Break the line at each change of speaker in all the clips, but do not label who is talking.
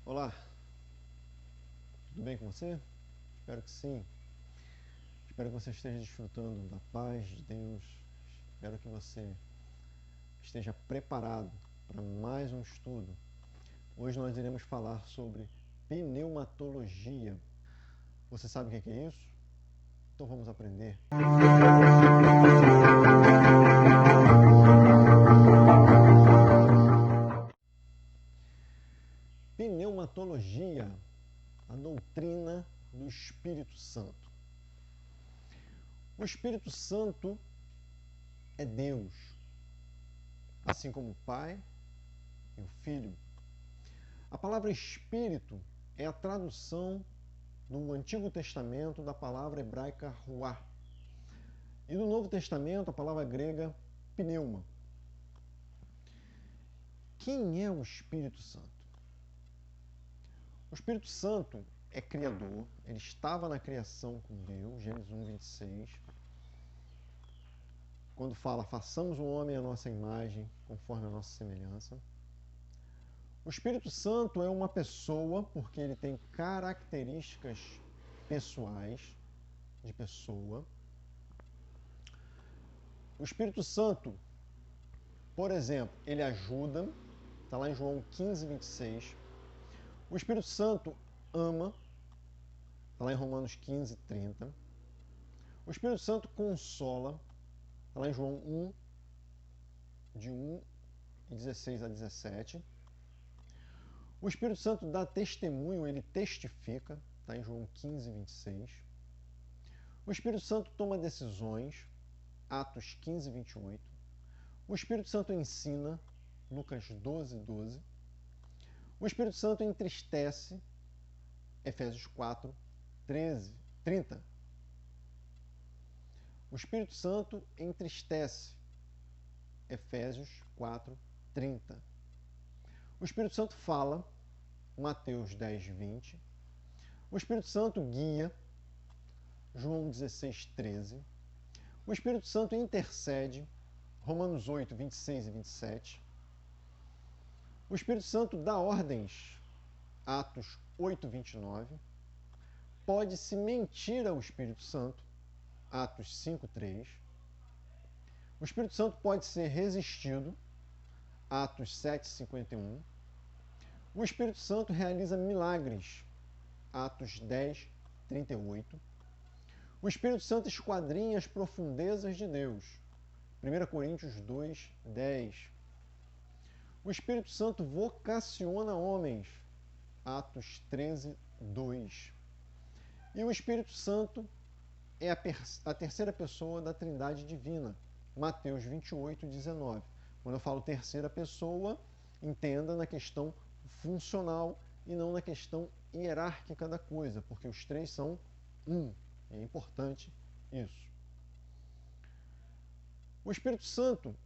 Olá, tudo bem com você? Espero que sim. Espero que você esteja desfrutando da paz de Deus. Espero que você esteja preparado para mais um estudo. Hoje nós iremos falar sobre pneumatologia. Você sabe o que é isso? Então vamos aprender. Pneumatologia, a doutrina do Espírito Santo. O Espírito Santo é Deus, assim como o Pai e o Filho. A palavra Espírito é a tradução do Antigo Testamento da palavra hebraica ruá. E no Novo Testamento, a palavra grega pneuma. Quem é o Espírito Santo? O Espírito Santo é criador, ele estava na criação com Deus, Gênesis 1, 26. Quando fala, façamos o homem à nossa imagem, conforme a nossa semelhança. O Espírito Santo é uma pessoa porque ele tem características pessoais, de pessoa. O Espírito Santo, por exemplo, ele ajuda, está lá em João 15, 26. O Espírito Santo ama, está lá em Romanos 15, 30. O Espírito Santo consola, está lá em João 1, de 1 e 16 a 17. O Espírito Santo dá testemunho, ele testifica, está em João 15, 26. O Espírito Santo toma decisões, Atos 15, 28. O Espírito Santo ensina, Lucas 12, 12. O Espírito Santo entristece, Efésios 4, 13, 30. O Espírito Santo entristece, Efésios 4, 30. O Espírito Santo fala, Mateus 10, 20. O Espírito Santo guia, João 16, 13. O Espírito Santo intercede, Romanos 8, 26 e 27. O Espírito Santo dá ordens, Atos 8, 29. Pode-se mentir ao Espírito Santo, Atos 5, 3. O Espírito Santo pode ser resistido, Atos 7, 51. O Espírito Santo realiza milagres, Atos 10, 38. O Espírito Santo esquadrinha as profundezas de Deus, 1 Coríntios 2, 10. O Espírito Santo vocaciona homens, Atos 13, 2. E o Espírito Santo é a terceira pessoa da Trindade Divina, Mateus 28, 19. Quando eu falo terceira pessoa, entenda na questão funcional e não na questão hierárquica da coisa, porque os três são um. É importante isso. O Espírito Santo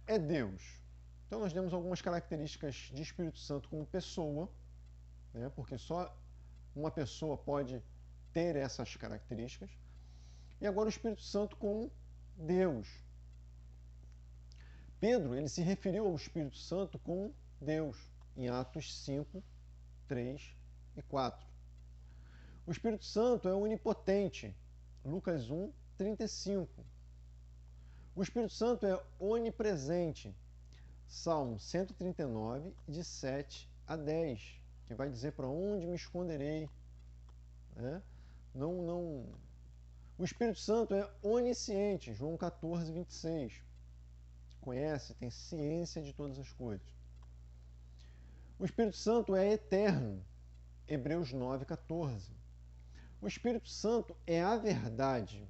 é Deus. Então nós temos algumas características de Espírito Santo como pessoa, né? Porque só uma pessoa pode ter essas características. E agora o Espírito Santo como Deus. Pedro, ele se referiu ao Espírito Santo como Deus, em Atos 5, 3 e 4. O Espírito Santo é onipotente, Lucas 1, 35. O Espírito Santo é onipresente, Salmo 139, de 7 a 10, que vai dizer para onde me esconderei. Né? O Espírito Santo é onisciente, João 14, 26. Conhece, tem ciência de todas as coisas. O Espírito Santo é eterno, Hebreus 9, 14. O Espírito Santo é a verdade,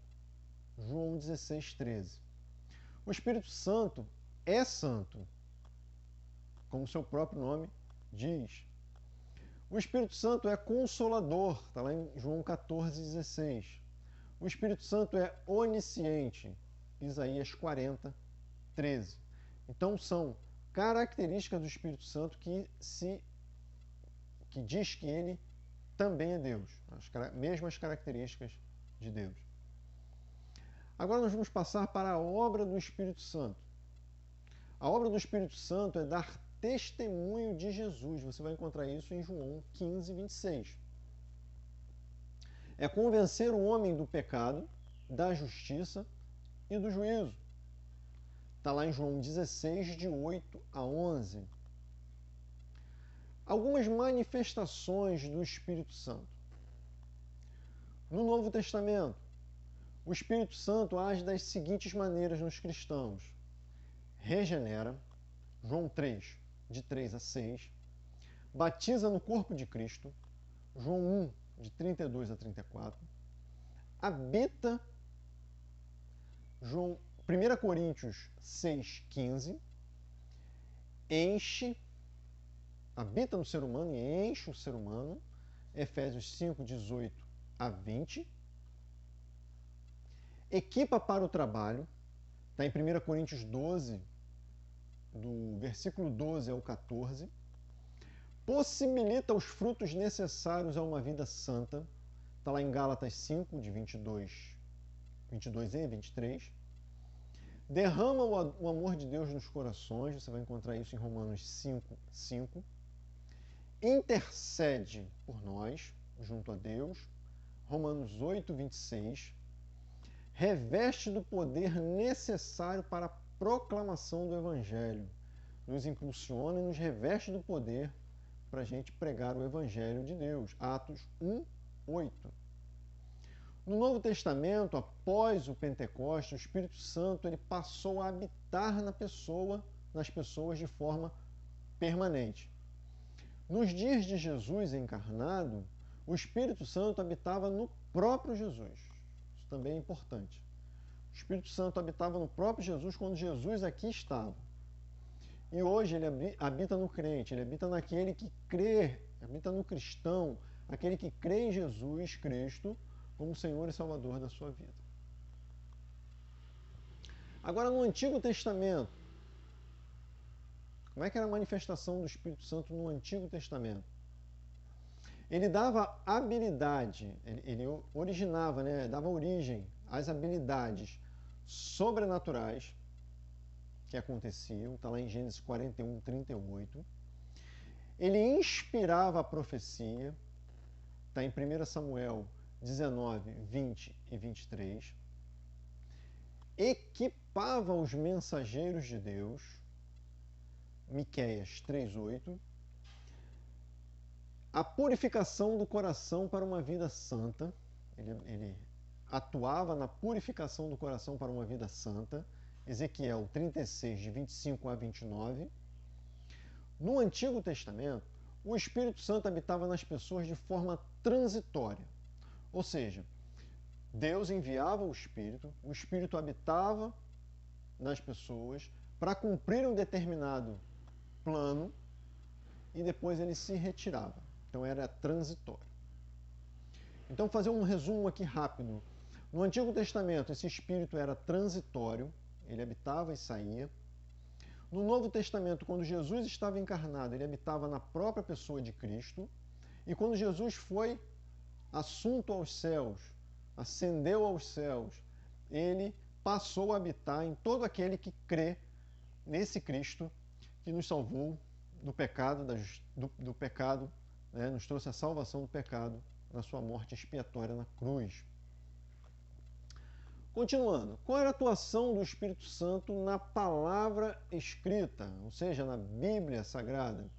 João 16, 13. O Espírito Santo é santo, como seu próprio nome diz. O Espírito Santo é consolador, está lá em João 14, 16. O Espírito Santo é onisciente, Isaías 40, 13. Então são características do Espírito Santo que diz que ele também é Deus, as mesmas características de Deus. Agora nós vamos passar para a obra do Espírito Santo. A obra do Espírito Santo é dar testemunho de Jesus. Você vai encontrar isso em João 15, 26. É convencer o homem do pecado, da justiça e do juízo. Está lá em João 16, de 8 a 11. Algumas manifestações do Espírito Santo. No Novo Testamento, o Espírito Santo age das seguintes maneiras nos cristãos. Regenera, João 3, de 3 a 6. Batiza no corpo de Cristo, João 1, de 32 a 34. Habita, 1 Coríntios 6, 15. Enche, habita no ser humano e enche o ser humano, Efésios 5, 18 a 20. Equipa para o trabalho, está em 1 Coríntios 12, do versículo 12 ao 14. Possibilita os frutos necessários a uma vida santa, está lá em Gálatas 5, de 22 e 23. Derrama o amor de Deus nos corações, você vai encontrar isso em Romanos 5, 5. Intercede por nós, junto a Deus, Romanos 8, 26. Reveste do poder necessário para a proclamação do Evangelho. Nos impulsiona e nos reveste do poder para a gente pregar o Evangelho de Deus. Atos 1, 8. No Novo Testamento, após o Pentecostes, o Espírito Santo ele passou a habitar nas pessoas de forma permanente. Nos dias de Jesus encarnado, o Espírito Santo habitava no próprio Jesus. Isso também é importante. O Espírito Santo habitava no próprio Jesus quando Jesus aqui estava. E hoje ele habita no crente, ele habita naquele que crê, habita no cristão, aquele que crê em Jesus Cristo como Senhor e Salvador da sua vida. Agora, no Antigo Testamento, como é que era a manifestação do Espírito Santo no Antigo Testamento? Ele dava habilidade, ele originava, dava origem às habilidades sobrenaturais que aconteciam, está lá em Gênesis 41, 38. Ele inspirava a profecia, está em 1 Samuel 19, 20 e 23. Equipava os mensageiros de Deus, Miqueias 3, 8. A purificação do coração para uma vida santa, ele atuava na purificação do coração para uma vida santa, Ezequiel 36, de 25 a 29. No Antigo Testamento, o Espírito Santo habitava nas pessoas de forma transitória. Ou seja, Deus enviava o Espírito habitava nas pessoas para cumprir um determinado plano e depois ele se retirava. Então era transitório. Então, fazer um resumo aqui rápido. No Antigo Testamento, esse Espírito era transitório, ele habitava e saía. No Novo Testamento, quando Jesus estava encarnado, ele habitava na própria pessoa de Cristo. E quando Jesus foi assunto aos céus, ascendeu aos céus, ele passou a habitar em todo aquele que crê nesse Cristo que nos salvou do pecado, nos trouxe a salvação do pecado na sua morte expiatória na cruz. Continuando, qual era a atuação do Espírito Santo na palavra escrita, ou seja, na Bíblia Sagrada?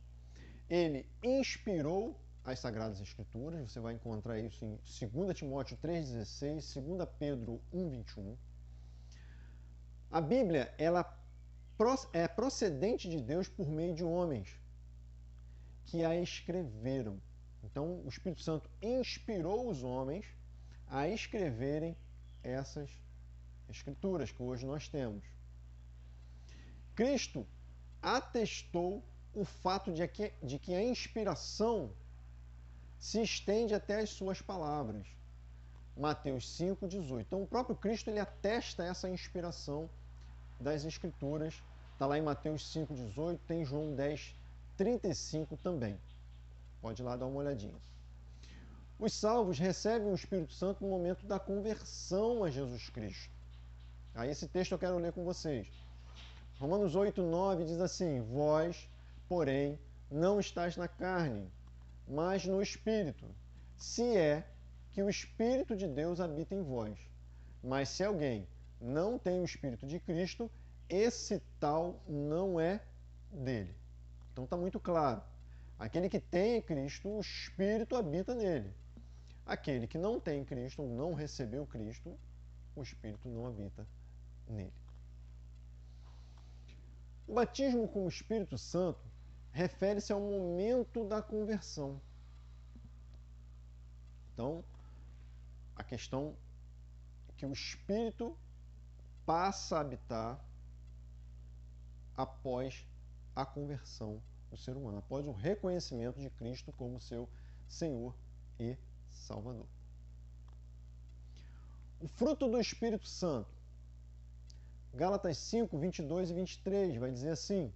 Ele inspirou as Sagradas Escrituras, você vai encontrar isso em 2 Timóteo 3,16, 2 Pedro 1,21. A Bíblia, ela é procedente de Deus por meio de homens que a escreveram. Então, o Espírito Santo inspirou os homens a escreverem essas escrituras que hoje nós temos. Cristo atestou o fato de que a inspiração se estende até as suas palavras. Mateus 5,18. Então, o próprio Cristo ele atesta essa inspiração das Escrituras. Está lá em Mateus 5,18, tem João 10,35 também. Pode ir lá dar uma olhadinha. Os salvos recebem o Espírito Santo no momento da conversão a Jesus Cristo. Aí esse texto eu quero ler com vocês. Romanos 8,9 diz assim: Vós, porém, não estáis na carne, mas no Espírito, se é que o Espírito de Deus habita em vós. Mas se alguém não tem o Espírito de Cristo, esse tal não é dele. Então está muito claro. Aquele que tem Cristo, o Espírito habita nele. Aquele que não tem Cristo ou não recebeu Cristo, o Espírito não habita nele. O batismo com o Espírito Santo refere-se ao momento da conversão. Então, a questão é que o Espírito passa a habitar após a conversão do ser humano, após o reconhecimento de Cristo como seu Senhor e Salvador. O fruto do Espírito Santo. Gálatas 5, 22 e 23 vai dizer assim: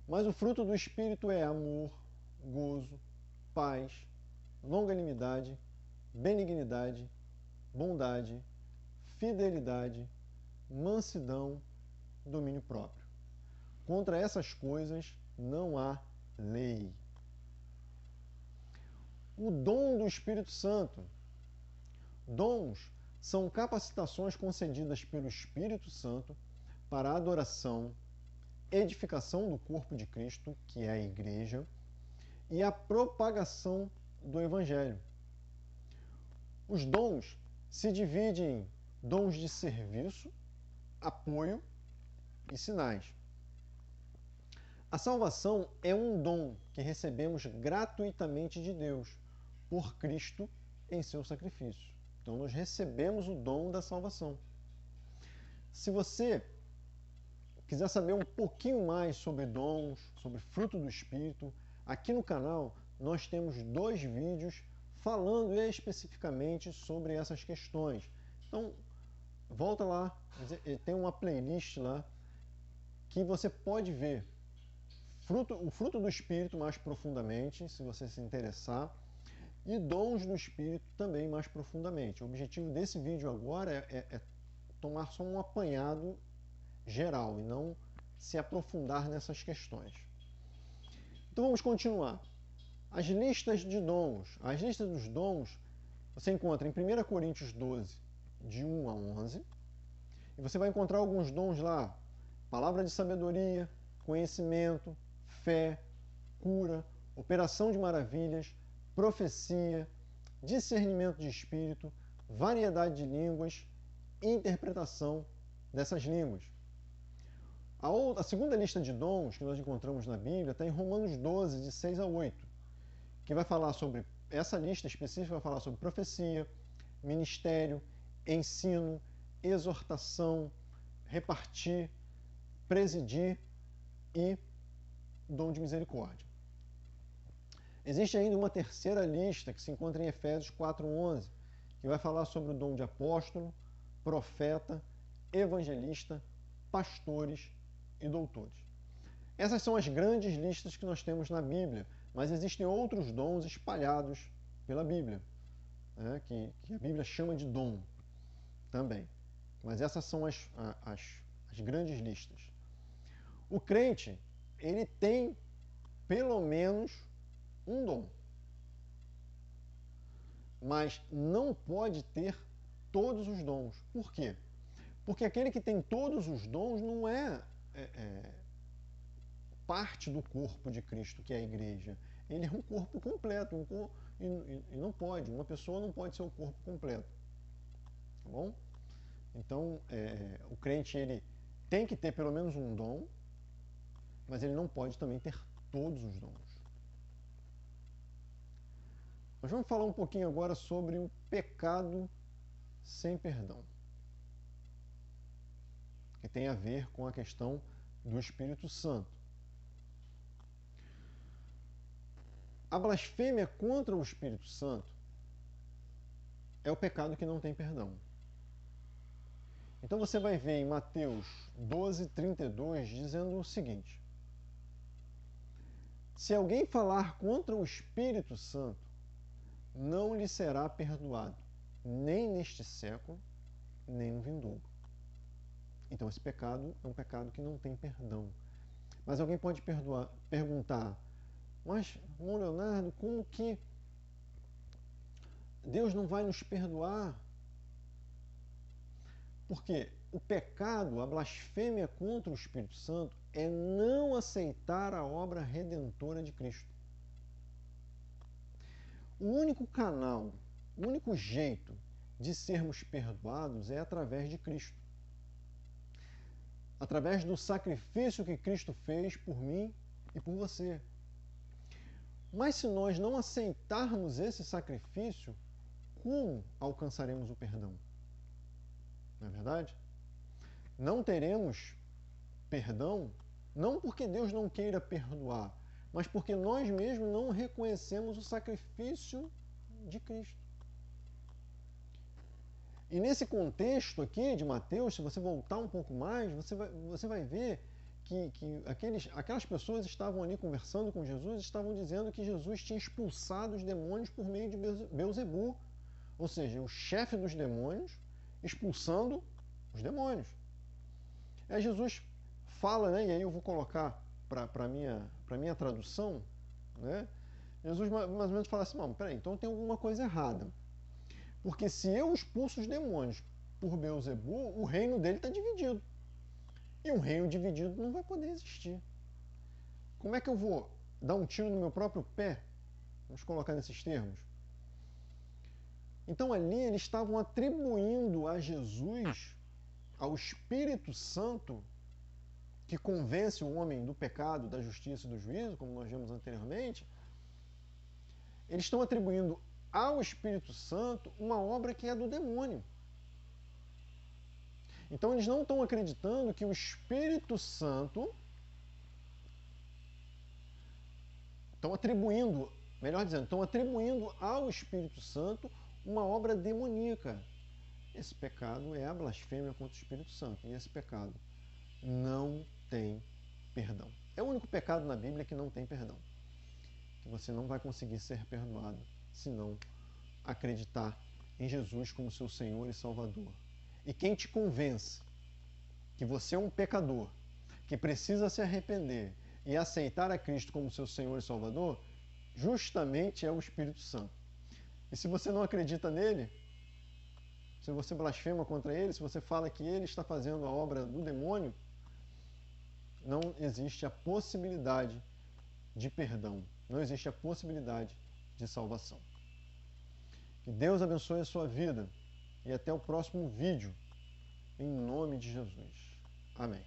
mas o fruto do Espírito é amor, gozo, paz, longanimidade, benignidade, bondade, fidelidade, mansidão, domínio próprio. Contra essas coisas não há lei. O dom do Espírito Santo. Dons são capacitações concedidas pelo Espírito Santo para a adoração, edificação do corpo de Cristo, que é a Igreja, e a propagação do Evangelho. Os dons se dividem em dons de serviço, apoio e sinais. A salvação é um dom que recebemos gratuitamente de Deus, por Cristo em seu sacrifício. Então, nós recebemos o dom da salvação. Se você quiser saber um pouquinho mais sobre dons, sobre fruto do Espírito, aqui no canal nós temos 2 vídeos falando especificamente sobre essas questões. Então, volta lá, tem uma playlist lá que você pode ver o fruto do Espírito mais profundamente, se você se interessar, e dons do Espírito também mais profundamente. O objetivo desse vídeo agora é tomar só um apanhado geral e não se aprofundar nessas questões. Então vamos continuar. As listas de dons. As listas dos dons você encontra em 1 Coríntios 12, de 1 a 11. E você vai encontrar alguns dons lá. Palavra de sabedoria, conhecimento, fé, cura, operação de maravilhas, profecia, discernimento de espírito, variedade de línguas, interpretação dessas línguas. A segunda lista de dons que nós encontramos na Bíblia está em Romanos 12, de 6 a 8, que vai falar sobre, essa lista específica vai falar sobre profecia, ministério, ensino, exortação, repartir, presidir e dom de misericórdia. Existe ainda uma terceira lista que se encontra em Efésios 4:11, que vai falar sobre o dom de apóstolo, profeta, evangelista, pastores e doutores. Essas são as grandes listas que nós temos na Bíblia, mas existem outros dons espalhados pela Bíblia, né, que a Bíblia chama de dom também. Mas essas são as grandes listas. O crente, ele tem pelo menos um dom, mas não pode ter todos os dons. Por quê? Porque aquele que tem todos os dons não é parte do corpo de Cristo, que é a igreja. Ele é um corpo completo, e não pode, uma pessoa não pode ser o corpo completo. Tá bom? Então, o crente ele tem que ter pelo menos um dom, mas ele não pode também ter todos os dons. Nós vamos falar um pouquinho agora sobre o pecado sem perdão, que tem a ver com a questão do Espírito Santo. A blasfêmia contra o Espírito Santo é o pecado que não tem perdão. Então você vai ver em Mateus 12:32 dizendo o seguinte: se alguém falar contra o Espírito Santo, não lhe será perdoado, nem neste século, nem no vindouro. Então esse pecado é um pecado que não tem perdão. Mas alguém pode perguntar, mas, irmão Leonardo, como que Deus não vai nos perdoar? Porque o pecado, a blasfêmia contra o Espírito Santo, é não aceitar a obra redentora de Cristo. O único canal, o único jeito de sermos perdoados é através de Cristo. Através do sacrifício que Cristo fez por mim e por você. Mas se nós não aceitarmos esse sacrifício, como alcançaremos o perdão? Não é verdade? Não teremos perdão, não porque Deus não queira perdoar, mas porque nós mesmos não reconhecemos o sacrifício de Cristo. E nesse contexto aqui de Mateus, se você voltar um pouco mais, você vai ver que aquelas pessoas estavam ali conversando com Jesus, estavam dizendo que Jesus tinha expulsado os demônios por meio de Beelzebu, ou seja, o chefe dos demônios expulsando os demônios. Aí Jesus fala, né, e aí eu vou colocar para a minha tradução, né, Jesus mais ou menos fala assim, peraí, então tem alguma coisa errada. Porque se eu expulso os demônios por Beelzebu, o reino dele está dividido. E um reino dividido não vai poder existir. Como é que eu vou dar um tiro no meu próprio pé? Vamos colocar nesses termos. Então ali eles estavam atribuindo a Jesus, ao Espírito Santo, que convence o homem do pecado, da justiça e do juízo, como nós vimos anteriormente, eles estão atribuindo ao Espírito Santo uma obra que é do demônio. Então eles não estão acreditando que o Espírito Santo, estão atribuindo ao Espírito Santo uma obra demoníaca. Esse pecado é a blasfêmia contra o Espírito Santo. E esse pecado não tem perdão. É o único pecado na Bíblia que não tem perdão. Que você não vai conseguir ser perdoado se não acreditar em Jesus como seu Senhor e Salvador. E quem te convence que você é um pecador, que precisa se arrepender e aceitar a Cristo como seu Senhor e Salvador, justamente é o Espírito Santo. E se você não acredita nele, se você blasfema contra ele, se você fala que ele está fazendo a obra do demônio, não existe a possibilidade de perdão, não existe a possibilidade de salvação. Que Deus abençoe a sua vida e até o próximo vídeo, em nome de Jesus. Amém.